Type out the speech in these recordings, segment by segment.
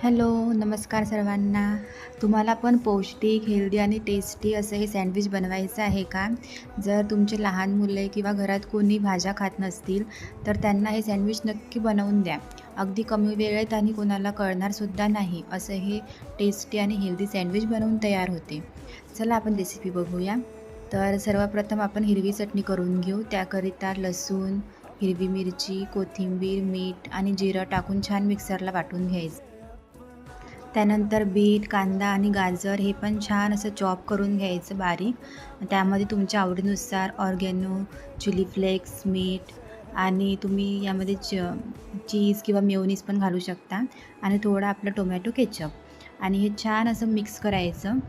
Hello, नमस्कार सर्वांना. तुम्हाला पण पौष्टिक, हेल्दी आणि टेस्टी असं हे सँडविच बनवायचं आहे का? जर तुमचे लहान मुले किंवा घरात कोणी भाज्या खात नसतील, तर त्यांना हे सँडविच नक्की बनवून द्या. अगदी कमी वेळेत आणि कोणाला कळणारसुद्धा नाही, असं हे टेस्टी आणि हेल्दी सँडविच बनवून तयार होते. चला आपण रेसिपी बघूया. तर सर्वप्रथम आपण हिरवी चटणी करून घेऊ. त्याकरिता लसूण, हिरवी मिरची, कोथिंबीर, मीठ आणि जिरं टाकून छान मिक्सरला वाटून घ्यायचं. त्यानंतर बीट, कांदा आणि गाजर हे पण छान असं चॉप करून घ्यायचं बारीक. त्यामध्ये तुमच्या आवडीनुसार ऑर्गॅनो, चिली फ्लेक्स, मीठ आणि तुम्ही यामध्ये चीज किंवा मेयोनीज पण घालू शकता आणि थोडं आपलं टोमॅटो केचप आणि हे छान असं मिक्स करायचं.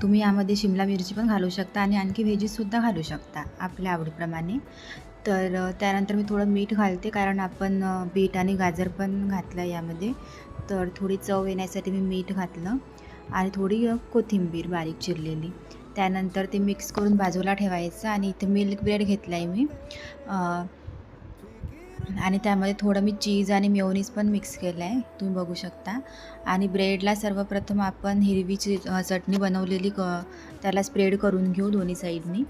तुम्ही यामध्ये शिमला मिरची पण घालू शकता आणि आणखी व्हेजीसुद्धा घालू शकता आपल्या आवडीप्रमाणे. तर त्यानंतर मी थोडं मीठ घालते कारण आपण बीट आणि गाजर पण घातलं यामध्ये. तर थोडी चव येण्यासाठी मी मीठ घातलं आणि थोडी कोथिंबीर बारीक चिरलेली. त्यानंतर ते मिक्स करून बाजूला ठेवायचं आणि इथे मिल्क ब्रेड घेतला आहे मी आणि त्यामध्ये थोडं मी चीज आणि मेयोनीज पण मिक्स केलं आहे, तुम्ही बघू शकता. आणि ब्रेडला सर्वप्रथम आपण हिरवी चटणी बनवलेली त्याला स्प्रेड करून घेऊ दोन्ही साईडनी.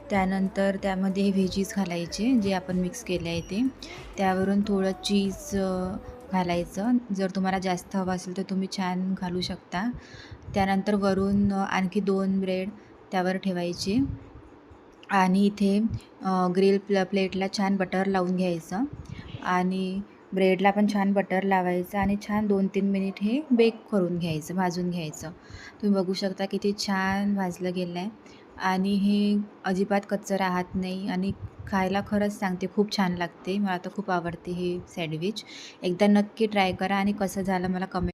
त्यानंतर त्यामध्ये हे व्हेजीस घालायचे जे आपण मिक्स केले आहे ते. त्यावरून थोडं चीज घालायचं. जर तुम्हाला जास्त हवं असेल तर तुम्ही छान घालू शकता. त्यानंतर वरून आणखी 2 ब्रेड त्यावर ठेवायचे आणि इथे ग्रिल प्लेटला छान बटर लावून घ्यायचं आणि ब्रेडला पण छान बटर लावायचं आणि छान 2-3 मिनिट हे बेक करून घ्यायचं, भाजून घ्यायचं. तुम्ही बघू शकता किती छान भाजलं गेलं आहे आणि हे अजिबात कच्चं राहत नाही आणि खायला खरंच सांगते खूप छान लागते. मला तर खूप आवडते हे सँडविच. एकदा नक्की ट्राय करा आणि कसं झालं मला कमेंट